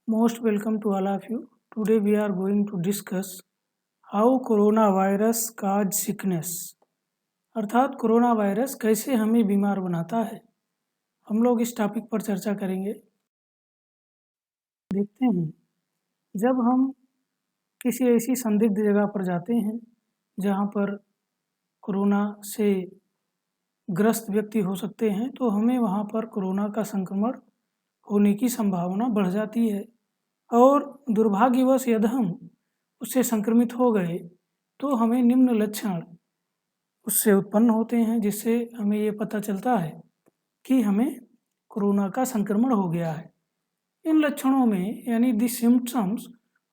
Most welcome to all of you. Today we are going to discuss how coronavirus cause sickness. अर्थात corona virus कैसे हमें बीमार बनाता है। हम लोग इस टॉपिक पर चर्चा करेंगे। देखते हैं, जब हम किसी ऐसी संदिग्ध जगह पर जाते हैं जहाँ पर कोरोना से ग्रस्त व्यक्ति हो सकते हैं, तो हमें वहाँ पर कोरोना का संक्रमण होने की संभावना बढ़ जाती है और दुर्भाग्यवश यदि हम उससे संक्रमित हो गए तो हमें निम्न लक्षण उससे उत्पन्न होते हैं, जिससे हमें ये पता चलता है कि हमें कोरोना का संक्रमण हो गया है। इन लक्षणों में यानी the symptoms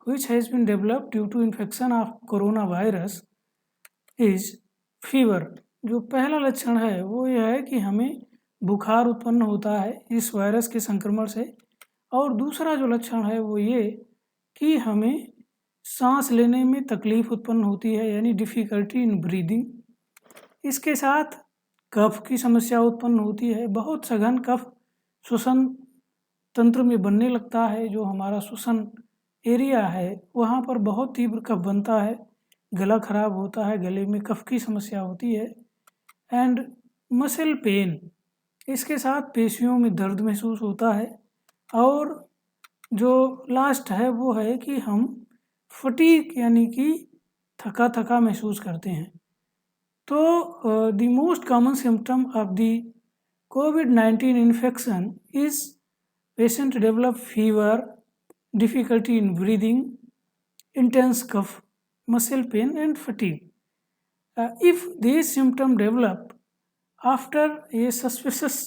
which has been developed due to infection of coronavirus is fever। जो पहला लक्षण है वो यह है कि हमें बुखार उत्पन्न होता है इस वायरस के संक्रमण से, और दूसरा जो लक्षण है वो ये कि हमें सांस लेने में तकलीफ उत्पन्न होती है यानी डिफ़िकल्टी इन ब्रीदिंग। इसके साथ कफ की समस्या उत्पन्न होती है। बहुत सघन कफ श्वसन तंत्र में बनने लगता है। जो हमारा श्वसन एरिया है वहाँ पर बहुत तीव्र कफ बनता है, गला खराब होता है, गले में कफ की समस्या होती है। एंड मसल पेन, इसके साथ पेशियों में दर्द महसूस होता है। और जो लास्ट है वो है कि हम फटीग यानी कि थका थका महसूस करते हैं। तो the most common symptom of the COVID-19 infection is patient develop fever, difficulty in breathing, intense cough, muscle pain and fatigue. If these symptoms develop after a suspicious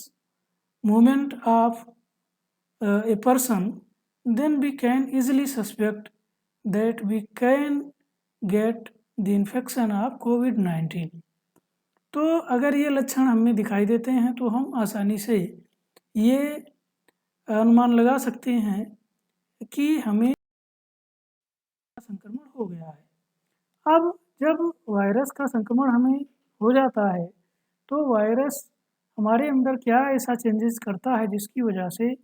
movement of a person, then we can easily suspect that we can get the infection of COVID-19. तो अगर ये लक्षण हमें दिखाई देते हैं तो हम आसानी से ये अनुमान लगा सकते हैं कि हमें संक्रमण हो गया है। अब जब वायरस का संक्रमण हमें हो जाता है तो वायरस हमारे अंदर क्या ऐसा चेंजेस करता है जिसकी वजह से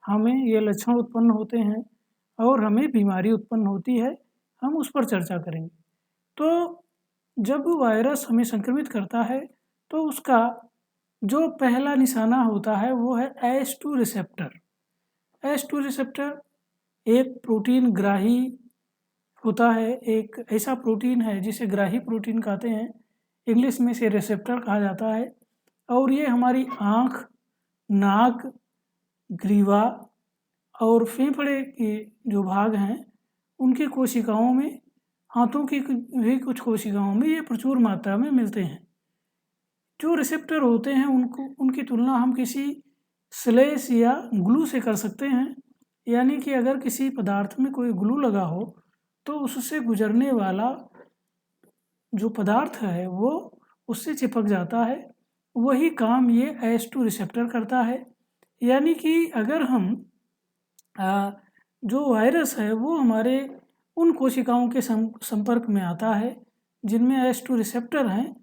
हमें ये लक्षण उत्पन्न होते हैं और हमें बीमारी उत्पन्न होती है, हम उस पर चर्चा करेंगे। तो जब वायरस हमें संक्रमित करता है तो उसका जो पहला निशाना होता है वो है ACE2 रिसेप्टर। ACE2 रिसेप्टर एक प्रोटीन ग्राही होता है, एक ऐसा प्रोटीन है जिसे ग्राही प्रोटीन कहते हैं, इंग्लिश में से रिसेप्टर कहा जाता है। और ये हमारी आँख, नाक, ग्रीवा और फेफड़े के जो भाग हैं उनकी कोशिकाओं में, हाथों की भी कुछ कोशिकाओं में ये प्रचुर मात्रा में मिलते हैं। जो रिसेप्टर होते हैं उनकी तुलना हम किसी स्लेश या ग्लू से कर सकते हैं। यानी कि अगर किसी पदार्थ में कोई ग्लू लगा हो तो उससे गुजरने वाला जो पदार्थ है वो उससे चिपक जाता है। वही काम ये ACE2 रिसेप्टर करता है। यानी कि अगर हम जो वायरस है वो हमारे उन कोशिकाओं के संपर्क में आता है जिनमें ACE2 रिसेप्टर हैं,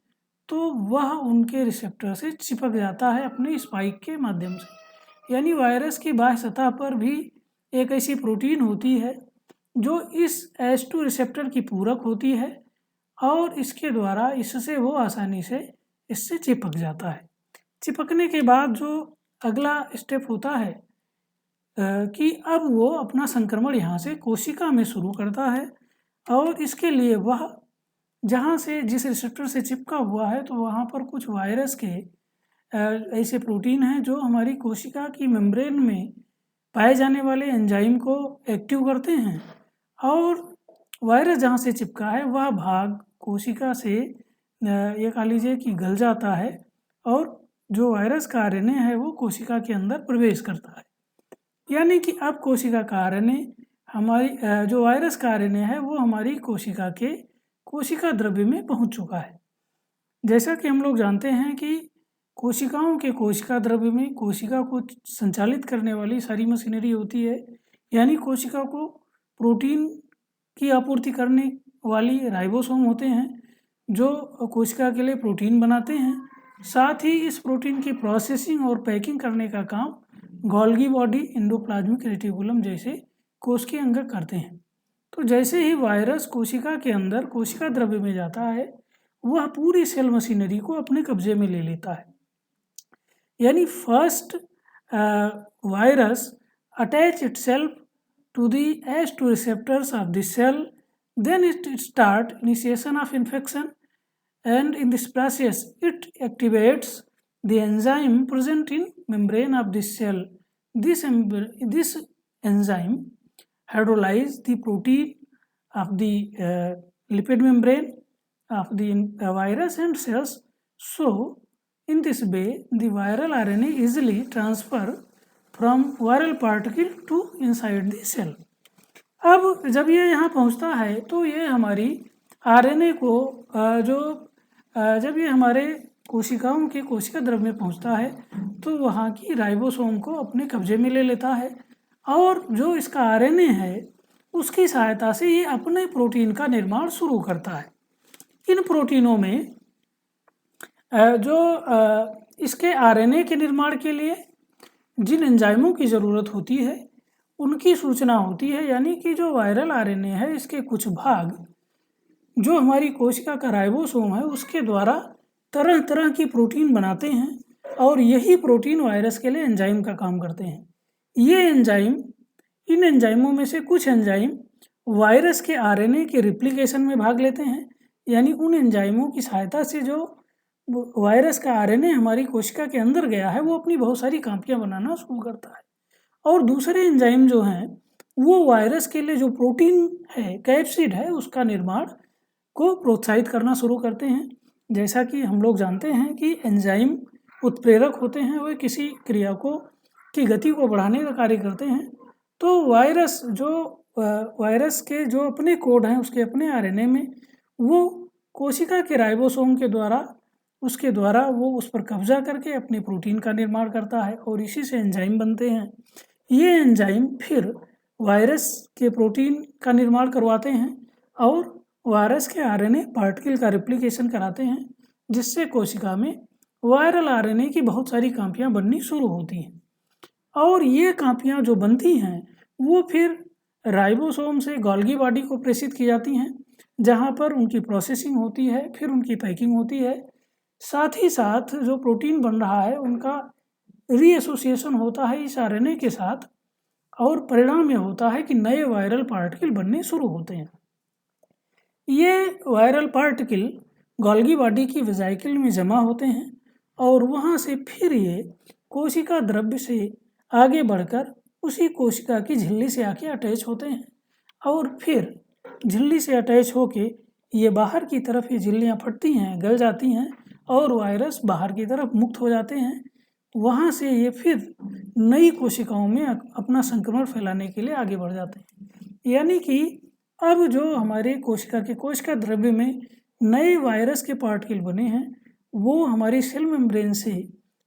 तो वह उनके रिसेप्टर से चिपक जाता है अपने स्पाइक के माध्यम से। यानी वायरस की बाह्य सतह पर भी एक ऐसी प्रोटीन होती है जो इस ACE2 रिसेप्टर की पूरक होती है और इसके द्वारा इससे वो आसानी से इससे चिपक जाता है। चिपकने के बाद जो अगला स्टेप होता है कि अब वो अपना संक्रमण यहाँ से कोशिका में शुरू करता है और इसके लिए वह जहाँ से जिस रिसेप्टर से चिपका हुआ है तो वहाँ पर कुछ वायरस के ऐसे प्रोटीन हैं जो हमारी कोशिका की मेम्ब्रेन में पाए जाने वाले एंजाइम को एक्टिव करते हैं। और वायरस जहाँ से चिपका है वह भाग कोशिका से ये कह लीजिए कि गल जाता है और जो वायरस का RNA है वो कोशिका के अंदर प्रवेश करता है। यानी कि अब कोशिका का RNA हमारी जो वायरस का RNA है वो हमारी कोशिका के कोशिका द्रव्य में पहुंच चुका है। जैसा कि हम लोग जानते हैं कि कोशिकाओं के कोशिका द्रव्य में कोशिका को संचालित करने वाली सारी मशीनरी होती है। यानी कोशिका को प्रोटीन की आपूर्ति करने वाली राइबोसोम होते हैं जो कोशिका के लिए प्रोटीन बनाते हैं। साथ ही इस प्रोटीन की प्रोसेसिंग और पैकिंग करने का काम गोल्गी बॉडी, एंडोप्लाज्मिक रेटिकुलम जैसे कोशिकीय अंगक करते हैं। तो जैसे ही वायरस कोशिका के अंदर कोशिका द्रव्य में जाता है, वह पूरी सेल मशीनरी को अपने कब्जे में ले लेता है। यानी first virus attach itself to the ACE2 receptors of the cell, then it start initiation of infection, and in this process it activates the enzyme present in membrane of the cell. This enzyme hydrolyze the protein of the lipid membrane of the virus and cells. So in this way the viral RNA easily transfer from viral particle to inside the cell. अब जब ये यहाँ पहुँचता है तो ये हमारी RNA को जब ये हमारे कोशिकाओं के कोशिका द्रव्य में पहुँचता है तो वहाँ की राइबोसोम को अपने कब्जे में ले लेता है और जो इसका आरएनए है उसकी सहायता से ये अपने प्रोटीन का निर्माण शुरू करता है। इन प्रोटीनों में इसके आरएनए के निर्माण के लिए जिन एंजाइमों की ज़रूरत होती है उनकी सूचना होती है। यानी कि जो वायरल आरएनए है इसके कुछ भाग जो हमारी कोशिका का राइबोसोम है उसके द्वारा तरह तरह की प्रोटीन बनाते हैं और यही प्रोटीन वायरस के लिए एंजाइम का काम करते हैं। ये एंजाइम, इन एंजाइमों में से कुछ एंजाइम वायरस के आरएनए के रिप्लिकेशन में भाग लेते हैं। यानी उन एंजाइमों की सहायता से जो वायरस का आरएनए हमारी कोशिका के अंदर गया है वो अपनी बहुत सारी कापियाँ बनाना शुरू करता है। और दूसरे एंजाइम जो हैं वो वायरस के लिए जो प्रोटीन है, कैप्सिड है, उसका निर्माण को प्रोत्साहित करना शुरू करते हैं। जैसा कि हम लोग जानते हैं कि एंजाइम उत्प्रेरक होते हैं, वे किसी क्रिया की गति को बढ़ाने का कार्य करते हैं। तो वायरस के जो अपने कोड हैं उसके अपने आरएनए में वो कोशिका के राइबोसोम उसके द्वारा वो उस पर कब्जा करके अपने प्रोटीन का निर्माण करता है और इसी से एंजाइम बनते हैं। ये एंजाइम फिर वायरस के प्रोटीन का निर्माण करवाते हैं और वायरस के आरएनए पार्टिकल का रेप्लिकेशन कराते हैं, जिससे कोशिका में वायरल आरएनए की बहुत सारी कापियाँ बननी शुरू होती हैं। और ये कापियाँ जो बनती हैं वो फिर राइबोसोम से गोल्गी बॉडी को प्रेषित की जाती हैं, जहाँ पर उनकी प्रोसेसिंग होती है, फिर उनकी पैकिंग होती है। साथ ही साथ जो प्रोटीन बन रहा है उनका रीएसोसिएशन होता है इस आरएनए के साथ और परिणाम ये होता है कि नए वायरल पार्टिकल बनने शुरू होते हैं। ये वायरल पार्टिकल गोल्गी बॉडी की वेसिकल में जमा होते हैं और वहाँ से फिर ये कोशिका द्रव्य से आगे बढ़कर उसी कोशिका की झिल्ली से आके अटैच होते हैं और फिर झिल्ली से अटैच होके ये बाहर की तरफ ये झिल्लियाँ फटती हैं, गल जाती हैं और वायरस बाहर की तरफ मुक्त हो जाते हैं। वहाँ से ये फिर नई कोशिकाओं में अपना संक्रमण फैलाने के लिए आगे बढ़ जाते हैं। यानी कि अब जो हमारे कोशिका द्रव्य में नए वायरस के पार्टिकल बने हैं वो हमारी सेल मेम्ब्रेन से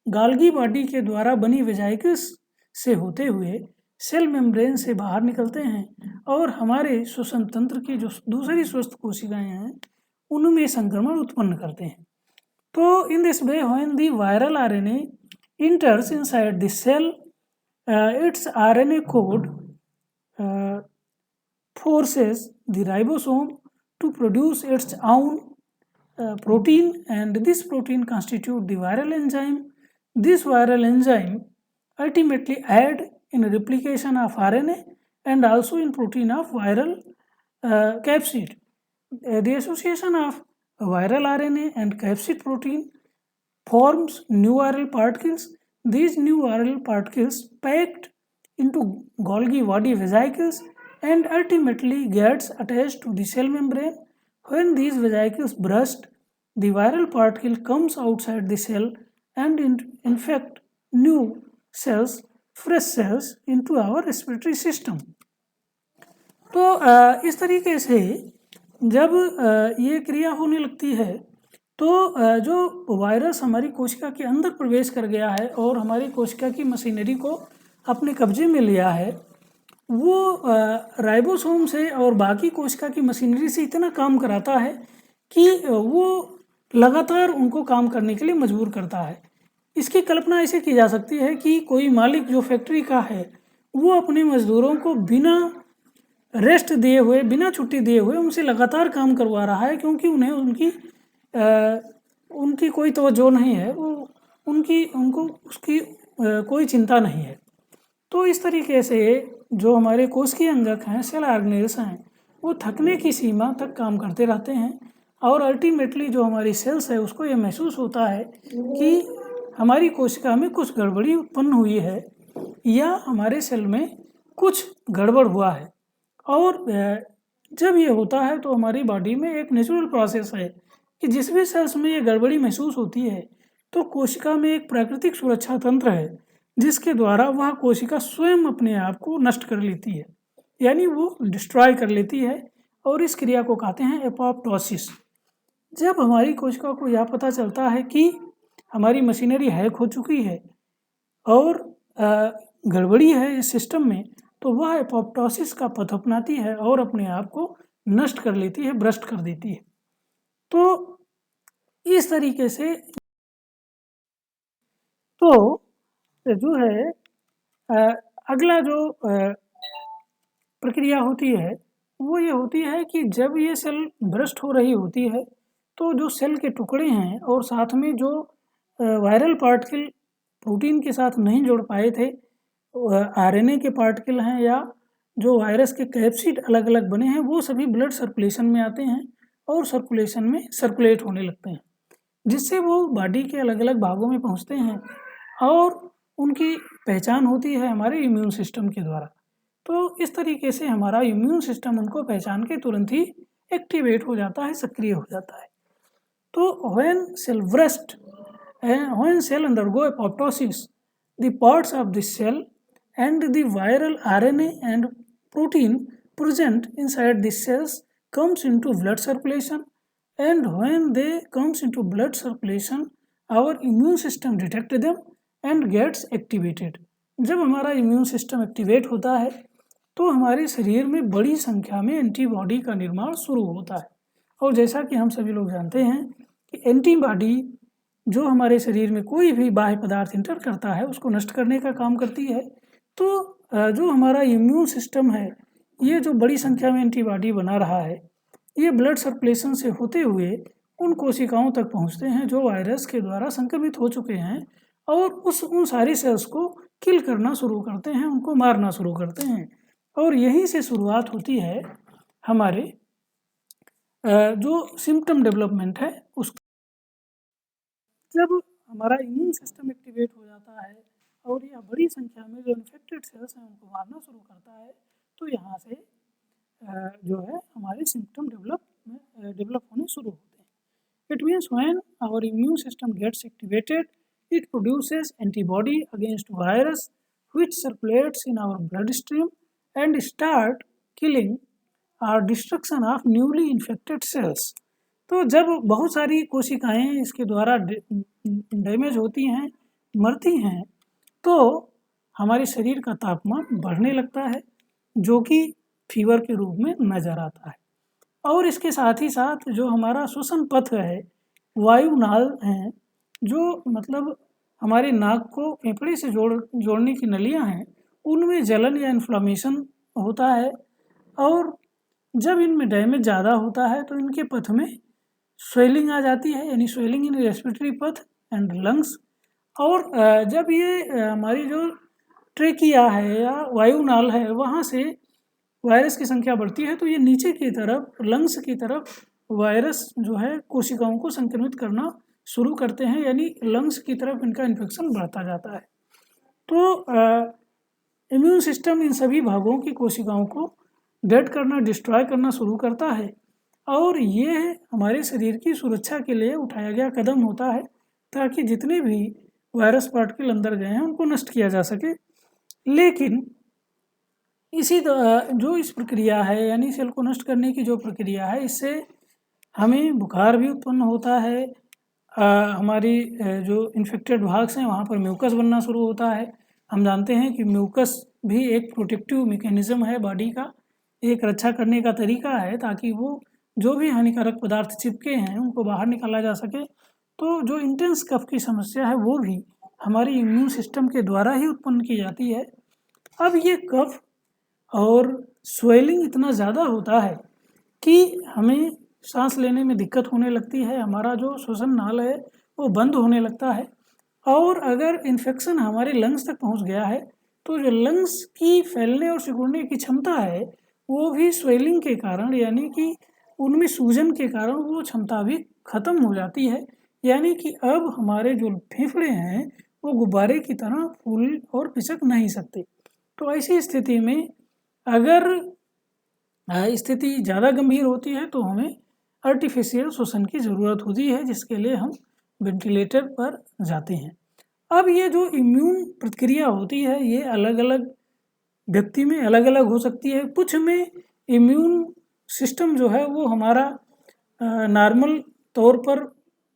गोल्गी बॉडी के द्वारा बनी वेसिकल्स से होते हुए सेल मेम्ब्रेन से बाहर निकलते हैं और हमारे श्वसन तंत्र की जो दूसरी स्वस्थ कोशिकाएं हैं उनमें संक्रमण उत्पन्न करते हैं। तो in this way when the viral RNA enters inside the cell, its RNA code forces the ribosome to produce its own protein, and this protein constitute the viral enzyme. This viral enzyme ultimately aid in replication of RNA and also in protein of viral capsid. The association of viral RNA and capsid protein forms new viral particles. These new viral particles packed into Golgi body vesicles and ultimately gets attached to the cell membrane. When these vesicles burst, the viral particle comes outside the cell and infect new cells, fresh cells into our respiratory system. तो इस तरीके से जब ये क्रिया होने लगती है तो जो वायरस हमारी कोशिका के अंदर प्रवेश कर गया है और हमारी कोशिका की मशीनरी को अपने कब्जे में लिया है, वो राइबोसोम से और बाकी कोशिका की मशीनरी से इतना काम कराता है कि वो लगातार उनको काम करने के लिए मजबूर करता है। इसकी कल्पना ऐसे की जा सकती है कि कोई मालिक जो फैक्ट्री का है वो अपने मजदूरों को बिना रेस्ट दिए हुए, बिना छुट्टी दिए हुए उनसे लगातार काम करवा रहा है, क्योंकि उन्हें उनकी कोई तवज्जो नहीं है, उनको उसकी कोई चिंता नहीं है। तो इस तरीके से जो हमारे कोशिकीय अंगक हैं, सेल ऑर्गेनेल्स हैं, वो थकने की सीमा तक काम करते रहते हैं और अल्टीमेटली जो हमारी सेल्स है उसको ये महसूस होता है कि हमारी कोशिका में कुछ गड़बड़ी उत्पन्न हुई है या हमारे सेल में कुछ गड़बड़ हुआ है। और जब ये होता है तो हमारी बॉडी में एक नेचुरल प्रोसेस है कि जिस भी सेल्स में ये गड़बड़ी महसूस होती है तो कोशिका में एक प्राकृतिक सुरक्षा तंत्र है जिसके द्वारा वह कोशिका स्वयं अपने आप को नष्ट कर लेती है, यानी वो डिस्ट्रॉय कर लेती है, और इस क्रिया को कहते हैं एपोप्टोसिस। जब हमारी कोशिका को यह पता चलता है कि हमारी मशीनरी हैक हो चुकी है और गड़बड़ी है इस सिस्टम में, तो वह एपोप्टोसिस का पथ अपनाती है और अपने आप को नष्ट कर लेती है, भ्रष्ट कर देती है। तो इस तरीके से तो जो है अगला जो प्रक्रिया होती है वो ये होती है कि जब ये सेल भ्रष्ट हो रही होती है तो जो सेल के टुकड़े हैं और साथ में जो वायरल पार्टिकल प्रोटीन के साथ नहीं जुड़ पाए थे, आरएनए के पार्टिकल हैं या जो वायरस के कैप्सिड अलग अलग बने हैं, वो सभी ब्लड सर्कुलेशन में आते हैं और सर्कुलेशन में सर्कुलेट होने लगते हैं, जिससे वो बॉडी के अलग अलग भागों में पहुंचते हैं और उनकी पहचान होती है हमारे इम्यून सिस्टम के द्वारा। तो इस तरीके से हमारा इम्यून सिस्टम उनको पहचान के तुरंत ही एक्टिवेट हो जाता है, सक्रिय हो जाता है। तो when cell burst and when cell undergo apoptosis, the parts of the cell and the viral RNA and protein present inside the cells comes into blood circulation, and when they comes into blood circulation, our immune system detect them and gets activated। जब हमारा immune system activate होता है तो हमारे शरीर में बड़ी संख्या में एंटीबॉडी का निर्माण शुरू होता है, और जैसा कि हम सभी लोग जानते हैं कि एंटीबॉडी जो हमारे शरीर में कोई भी बाह्य पदार्थ इंटर करता है उसको नष्ट करने का काम करती है। तो जो हमारा इम्यून सिस्टम है ये जो बड़ी संख्या में एंटीबॉडी बना रहा है, ये ब्लड सर्कुलेशन से होते हुए उन कोशिकाओं तक पहुंचते हैं जो वायरस के द्वारा संक्रमित हो चुके हैं और उन सारी सेल्स को किल करना शुरू करते हैं, उनको मारना शुरू करते हैं। और यहीं से शुरुआत होती है हमारे जो सिम्टम डेवलपमेंट है उसका। जब हमारा इम्यून सिस्टम एक्टिवेट हो जाता है और यह बड़ी संख्या में जो इन्फेक्टेड सेल्स हैं उनको मारना शुरू करता है, तो यहाँ से जो है हमारे सिम्टम डेवलप होने शुरू होते हैं। It means when our immune system gets activated it produces antibody against virus which circulates in our bloodstream and start killing or destruction of newly infected cells। तो जब बहुत सारी कोशिकाएं इसके द्वारा डैमेज होती हैं, मरती हैं, तो हमारे शरीर का तापमान बढ़ने लगता है जो कि फीवर के रूप में नज़र आता है। और इसके साथ ही साथ जो हमारा श्वसन पथ है, वायुनाल हैं, जो मतलब हमारे नाक को फेफड़े से जोड़ने की नलियां हैं, उनमें जलन या इन्फ्लामेशन होता है, और जब इनमें डैमेज ज़्यादा होता है तो इनके पथ में स्वेलिंग आ जाती है, यानी स्वेलिंग इन रेस्पिरेटरी पथ एंड लंग्स। और जब ये हमारी जो ट्रेकिया है या वायुनाल है वहाँ से वायरस की संख्या बढ़ती है तो ये नीचे की तरफ लंग्स की तरफ वायरस जो है कोशिकाओं को संक्रमित करना शुरू करते हैं, यानी लंग्स की तरफ इनका इन्फेक्शन बढ़ता जाता है। तो इम्यून सिस्टम इन सभी भागों की कोशिकाओं को डेड करना, डिस्ट्रॉय करना शुरू करता है, और ये हमारे शरीर की सुरक्षा के लिए उठाया गया कदम होता है ताकि जितने भी वायरस पार्टिकल अंदर गए हैं उनको नष्ट किया जा सके। लेकिन जो इस प्रक्रिया है, यानी सेल को नष्ट करने की जो प्रक्रिया है, इससे हमें बुखार भी उत्पन्न होता है, हमारी जो इन्फेक्टेड भाग हैं वहाँ पर म्यूकस बनना शुरू होता है। हम जानते हैं कि म्यूकस भी एक प्रोटेक्टिव मैकेनिज्म है बॉडी का, एक रक्षा करने का तरीका है ताकि वो जो भी हानिकारक पदार्थ चिपके हैं उनको बाहर निकाला जा सके। तो जो इंटेंस कफ की समस्या है वो भी हमारे इम्यून सिस्टम के द्वारा ही उत्पन्न की जाती है। अब ये कफ और स्वेलिंग इतना ज़्यादा होता है कि हमें सांस लेने में दिक्कत होने लगती है, हमारा जो श्वसन नाल है वो बंद होने लगता है। और अगर इन्फेक्शन हमारे लंग्स तक पहुंच गया है तो जो लंग्स की फैलने और सिकुड़ने की क्षमता है वो भी स्वेलिंग के कारण, यानी कि उनमें सूजन के कारण वो क्षमता भी खत्म हो जाती है। यानी कि अब हमारे जो फेफड़े हैं वो गुब्बारे की तरह फूल और पिचक नहीं सकते। तो ऐसी स्थिति में अगर स्थिति ज़्यादा गंभीर होती है तो हमें आर्टिफिशियल श्वसन की ज़रूरत होती है, जिसके लिए हम वेंटिलेटर पर जाते हैं। अब ये जो इम्यून प्रतिक्रिया होती है ये अलग अलग व्यक्ति में अलग अलग हो सकती है। कुछ में इम्यून सिस्टम जो है वो हमारा नॉर्मल तौर पर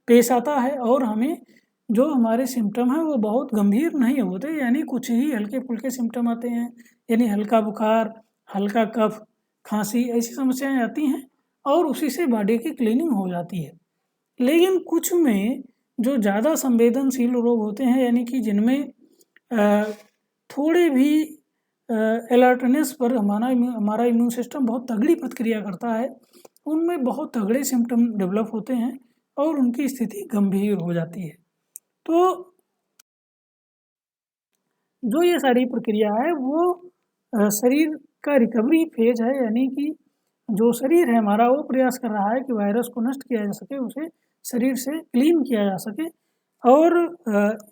पेश आता है और हमें जो हमारे सिम्टम हैं वो बहुत गंभीर नहीं होते, यानी कुछ ही हल्के फुल्के सिम्टम आते हैं, यानी हल्का बुखार, हल्का कफ, खांसी, ऐसी समस्याएं आती हैं और उसी से बॉडी की क्लीनिंग हो जाती है। लेकिन कुछ में जो ज़्यादा संवेदनशील रोग होते हैं, यानी कि जिनमें थोड़े भी अलर्टनेस पर हमारा इम्यून सिस्टम बहुत तगड़ी प्रतिक्रिया करता है, उनमें बहुत तगड़े सिम्टम डेवलप होते हैं और उनकी स्थिति गंभीर हो जाती है। तो जो ये सारी प्रक्रिया है वो शरीर का रिकवरी फेज है, यानी कि जो शरीर है हमारा वो प्रयास कर रहा है कि वायरस को नष्ट किया जा सके, उसे शरीर से क्लीन किया जा सके। और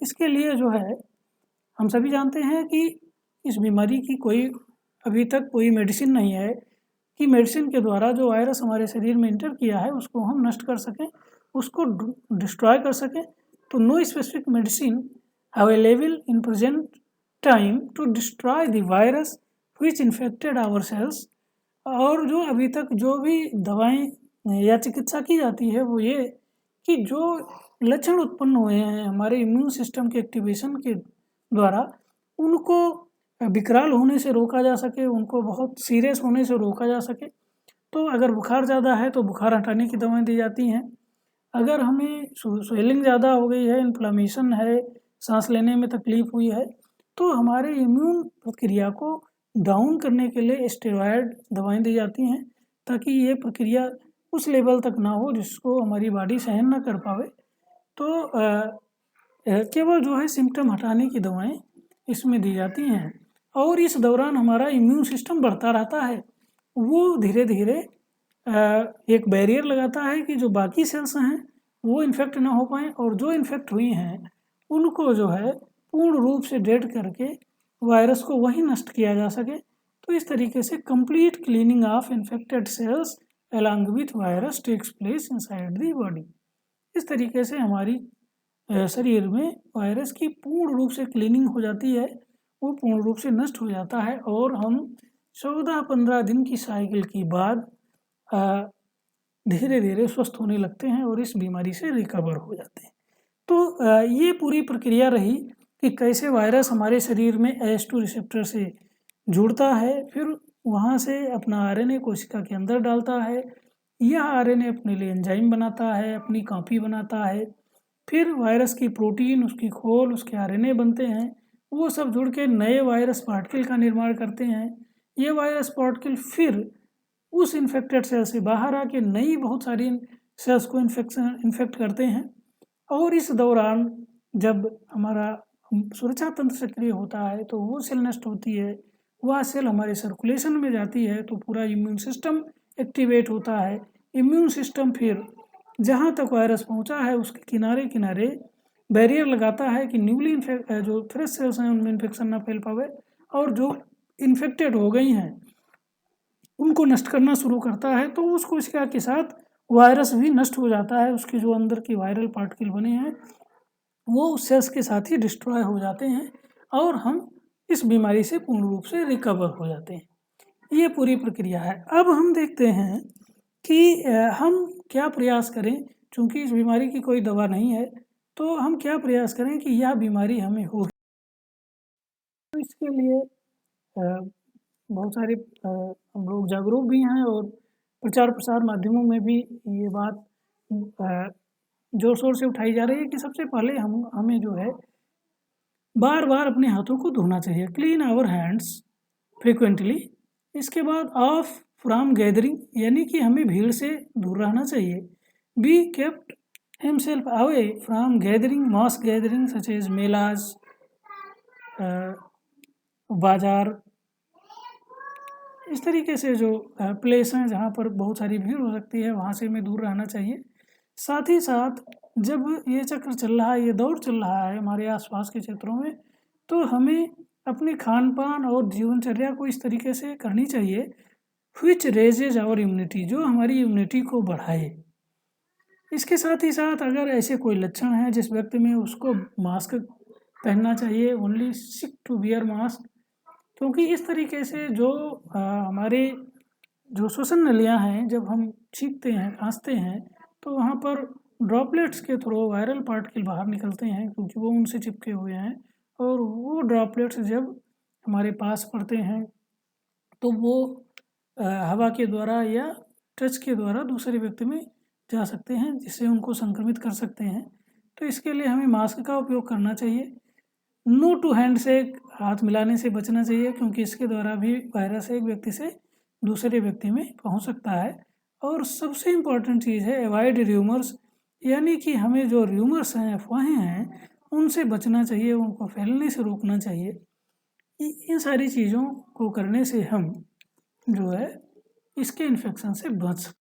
इसके लिए जो है हम सभी जानते हैं कि इस बीमारी की कोई अभी तक कोई मेडिसिन नहीं है कि मेडिसिन के द्वारा जो वायरस हमारे शरीर में इंटर किया है उसको हम नष्ट कर सकें, उसको डिस्ट्रॉय कर सकें। तो no specific medicine available in present time to destroy the virus which infected our cells. और जो अभी तक जो भी दवाएं या चिकित्सा की जाती है वो ये कि जो लक्षण उत्पन्न हुए हैं हमारे इम्यून सिस्टम के एक्टिवेशन के द्वारा, उनको विकराल होने से रोका जा सके, उनको बहुत सीरियस होने से रोका जा सके। तो अगर बुखार ज़्यादा है तो बुखार हटाने की दवाएं दी जाती हैं। अगर हमें स्वेलिंग ज़्यादा हो गई है, इन्फ्लामेशन है, सांस लेने में तकलीफ हुई है, तो हमारे इम्यून प्रक्रिया को डाउन करने के लिए स्टेरॉयड दवाएं दी जाती हैं ताकि ये प्रक्रिया उस लेवल तक ना हो जिसको हमारी बॉडी सहन ना कर पावे। तो केवल जो है सिम्टम हटाने की दवाएं इसमें दी जाती हैं और इस दौरान हमारा इम्यून सिस्टम बढ़ता रहता है। वो धीरे धीरे एक बैरियर लगाता है कि जो बाकी सेल्स हैं वो इन्फेक्ट ना हो पाएँ और जो इन्फेक्ट हुई हैं उनको जो है पूर्ण रूप से डेड करके वायरस को वहीं नष्ट किया जा सके। तो इस तरीके से complete cleaning of infected cells along with virus takes place inside the body. इस तरीके से हमारी शरीर में वायरस की पूर्ण रूप से क्लीनिंग हो जाती है, वो पूर्ण रूप से नष्ट हो जाता है और हम 14-15 दिन की साइकिल के बाद धीरे धीरे स्वस्थ होने लगते हैं और इस बीमारी से रिकवर हो जाते हैं। तो ये पूरी प्रक्रिया रही कि कैसे वायरस हमारे शरीर में ACE2 रिसेप्टर से जुड़ता है, फिर वहाँ से अपना आरएनए कोशिका के अंदर डालता है, यह आरएनए अपने लिए एंजाइम बनाता है, अपनी कॉपी बनाता है, फिर वायरस की प्रोटीन, उसकी खोल, उसके आरएनए बनते हैं, वो सब जुड़ के नए वायरस पार्टिकल का निर्माण करते हैं। ये वायरस पार्टिकल फिर उस इन्फेक्टेड सेल से बाहर आके नई बहुत सारी सेल्स को इन्फेक्ट करते हैं और इस दौरान जब हमारा सुरक्षा तंत्र सक्रिय होता है तो वो सेल नष्ट होती है, वह सेल हमारे सर्कुलेशन में जाती है तो पूरा इम्यून सिस्टम एक्टिवेट होता है। इम्यून सिस्टम फिर जहाँ तक वायरस पहुँचा है उसके किनारे किनारे बैरियर लगाता है कि न्यूली जो फ्रेश सेल्स हैं उनमें इन्फेक्शन ना फैल पावे और जो इन्फेक्टेड हो गई हैं उनको नष्ट करना शुरू करता है। तो उस कोशिका के साथ वायरस भी नष्ट हो जाता है, उसके जो अंदर के वायरल पार्टिकल बने हैं वो उस सेल्स के साथ ही डिस्ट्रॉय हो जाते हैं और हम इस बीमारी से पूर्ण रूप से रिकवर हो जाते हैं। ये पूरी प्रक्रिया है। अब हम देखते हैं कि हम क्या प्रयास करें, चूँकि इस बीमारी की कोई दवा नहीं है, तो हम क्या प्रयास करें कि यह बीमारी हमें हो। तो इसके लिए बहुत सारे हम लोग जागरूक भी हैं और प्रचार प्रसार माध्यमों में भी ये बात जोर शोर से उठाई जा रही है कि सबसे पहले हमें जो है बार बार अपने हाथों को धोना चाहिए। क्लीन आवर हैंड्स फ्रिक्वेंटली इसके बाद ऑफ फ्रॉम गैदरिंग, यानी कि हमें भीड़ से दूर रहना चाहिए। Be kept himself away from gathering, mass gathering such as melas, bazaar, इस तरीके से जो प्लेस हैं जहाँ पर बहुत सारी भीड़ हो सकती है, वहाँ से हमें दूर रहना चाहिए। साथ ही साथ जब ये चक्र चल रहा है, ये दौड़ चल रहा है हमारे आसपास के क्षेत्रों में, तो हमें अपने खान पान और जीवनचर्या को इस तरीके से करनी चाहिए विच रेजेज आवर इम्यूनिटी, जो हमारी इम्यूनिटी को बढ़ाए। इसके साथ ही साथ अगर ऐसे कोई लक्षण है जिस व्यक्ति में, उसको मास्क पहनना चाहिए, only sick to wear mask, क्योंकि इस तरीके से जो हमारे जो श्वसन नलियाँ हैं, जब हम छींकते हैं, खाँसते हैं, तो वहाँ पर ड्रॉपलेट्स के थ्रू वायरल पार्टिकल बाहर निकलते हैं, क्योंकि वो उनसे चिपके हुए हैं, और वो ड्रॉपलेट्स जब हमारे पास पड़ते हैं तो वो हवा के द्वारा या टच के द्वारा दूसरे व्यक्ति में जा सकते हैं, जिससे उनको संक्रमित कर सकते हैं। तो इसके लिए हमें मास्क का उपयोग करना चाहिए। नो टू हैंड शेक, हाथ मिलाने से बचना चाहिए, क्योंकि इसके द्वारा भी वायरस एक व्यक्ति से दूसरे व्यक्ति में पहुंच सकता है। और सबसे इम्पॉर्टेंट चीज़ है अवॉइड र्यूमर्स, यानी कि हमें जो र्यूमर्स हैं, अफवाहें हैं, उनसे बचना चाहिए, उनको फैलने से रोकना चाहिए। इन सारी चीज़ों को करने से हम जो है इसके इन्फेक्शन से बच सकते।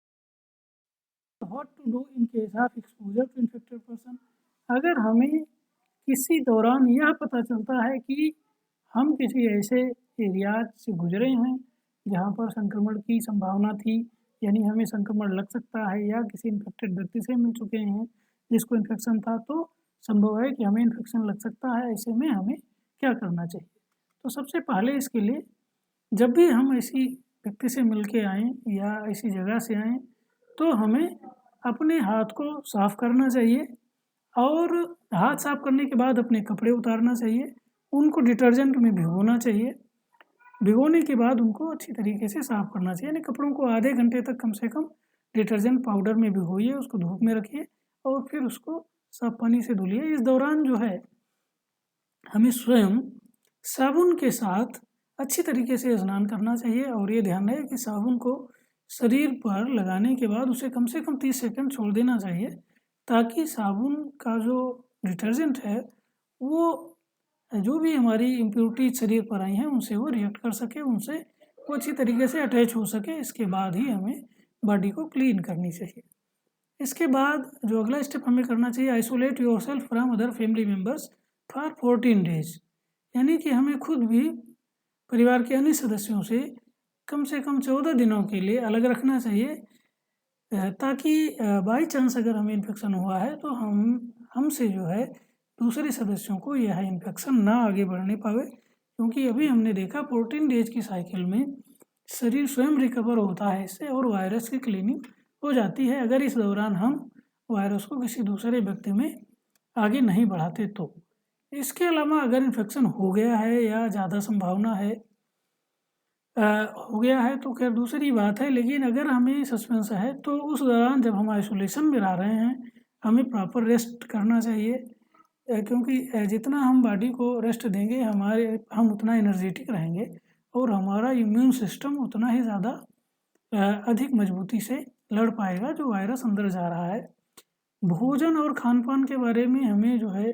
What to do in case of exposure to infected person, अगर हमें किसी दौरान यह पता चलता है कि हम किसी ऐसे एरिया से गुजरे हैं जहाँ पर संक्रमण की संभावना थी, यानी हमें संक्रमण लग सकता है, या किसी इन्फेक्टेड व्यक्ति से मिल चुके हैं जिसको इन्फेक्शन था, तो संभव है कि हमें इन्फेक्शन लग सकता है। ऐसे में हमें क्या करना चाहिए? तो सबसे पहले इसके लिए, जब भी हम ऐसी व्यक्ति से मिल के आएँ या ऐसी जगह से आएँ, तो हमें अपने हाथ को साफ करना चाहिए, और हाथ साफ करने के बाद अपने कपड़े उतारना चाहिए, उनको डिटर्जेंट में भिगोना चाहिए, भिगोने के बाद उनको अच्छी तरीके से साफ करना चाहिए, यानी कपड़ों को आधे घंटे तक कम से कम डिटर्जेंट पाउडर में भिगोइए, उसको धूप में रखिए और फिर उसको साफ पानी से धुलिए। इस दौरान जो है हमें स्वयं साबुन के साथ अच्छी तरीके से स्नान करना चाहिए, और ये ध्यान रहे कि साबुन को शरीर पर लगाने के बाद उसे कम से कम 30 सेकंड छोड़ देना चाहिए, ताकि साबुन का जो डिटर्जेंट है वो जो भी हमारी इम्प्योरिटी शरीर पर आई हैं उनसे वो रिएक्ट कर सके, उनसे वो अच्छी तरीके से अटैच हो सके। इसके बाद ही हमें बॉडी को क्लीन करनी चाहिए। इसके बाद जो अगला स्टेप हमें करना चाहिए, isolate yourself from other family members for 14 days, यानी कि हमें खुद भी परिवार के अन्य सदस्यों से कम 14 दिनों के लिए अलग रखना चाहिए, ताकि बाई चांस अगर हमें इन्फेक्शन हुआ है तो हमसे जो है दूसरे सदस्यों को यह इन्फेक्शन ना आगे बढ़ने पावे, क्योंकि अभी हमने देखा 14 डेज की साइकिल में शरीर स्वयं रिकवर होता है इससे, और वायरस की क्लीनिंग हो जाती है, अगर इस दौरान हम वायरस को किसी दूसरे व्यक्ति में आगे नहीं बढ़ाते तो। इसके अलावा अगर इन्फेक्शन हो गया है या ज़्यादा संभावना है हो गया है तो खैर दूसरी बात है, लेकिन अगर हमें सस्पेंस है तो उस दौरान जब हम आइसोलेशन में रह रहे हैं, हमें प्रॉपर रेस्ट करना चाहिए, क्योंकि जितना हम बॉडी को रेस्ट देंगे हम उतना एनर्जेटिक रहेंगे, और हमारा इम्यून सिस्टम उतना ही ज़्यादा अधिक मजबूती से लड़ पाएगा जो वायरस अंदर जा रहा है। भोजन और खान पान के बारे में हमें जो है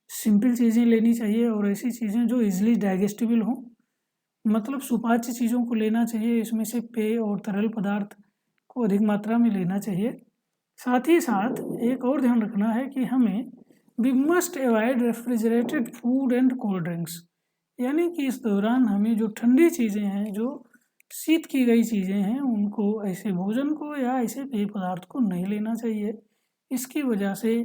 सिंपल चीज़ें लेनी चाहिए, और ऐसी चीज़ें जो ईजिली डाइजेस्टिबल हों, मतलब सुपाच्य चीज़ों को लेना चाहिए। इसमें से पेय और तरल पदार्थ को अधिक मात्रा में लेना चाहिए। साथ ही साथ एक और ध्यान रखना है कि हमें we must avoid refrigerated food and cold drinks, यानी कि इस दौरान हमें जो ठंडी चीज़ें हैं, जो शीत की गई चीज़ें हैं, उनको, ऐसे भोजन को या ऐसे पेय पदार्थ को नहीं लेना चाहिए। इसकी वजह से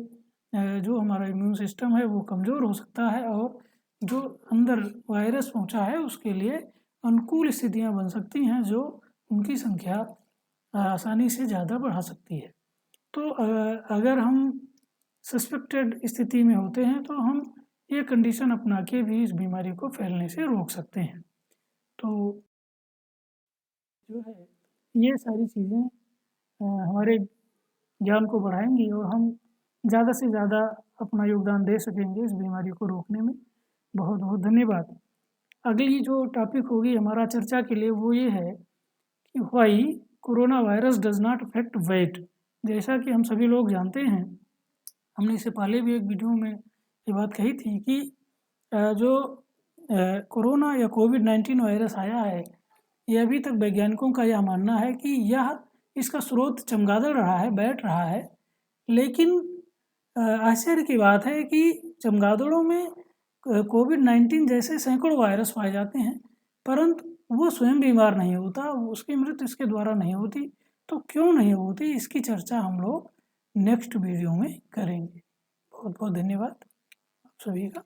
जो हमारा इम्यून सिस्टम है वो कमज़ोर हो सकता है, और जो अंदर वायरस पहुंचा है उसके लिए अनुकूल स्थितियां बन सकती हैं, जो उनकी संख्या आसानी से ज़्यादा बढ़ा सकती है। तो अगर हम सस्पेक्टेड स्थिति में होते हैं तो हम ये कंडीशन अपना के भी इस बीमारी को फैलने से रोक सकते हैं। तो जो है ये सारी चीज़ें हमारे ज्ञान को बढ़ाएंगी, और हम ज़्यादा से ज़्यादा अपना योगदान दे सकेंगे इस बीमारी को रोकने में। बहुत बहुत धन्यवाद। अगली जो टॉपिक होगी हमारा चर्चा के लिए वो ये है कि why corona virus does not affect weight. जैसा कि हम सभी लोग जानते हैं, हमने इससे पहले भी एक वीडियो में ये बात कही थी कि जो कोरोना या कोविड-19 वायरस आया है, ये अभी तक वैज्ञानिकों का यह मानना है कि इसका स्रोत चमगादड़ रहा है, बैट रहा है। लेकिन आश्चर्य की बात है कि चमगादड़ों में कोविड-19 जैसे सैकड़ों वायरस पाए जाते हैं, परंतु वो स्वयं बीमार नहीं होता, उसकी मृत्यु इसके द्वारा नहीं होती। तो क्यों नहीं होती, इसकी चर्चा हम लोग नेक्स्ट वीडियो में करेंगे। बहुत बहुत धन्यवाद आप सभी का।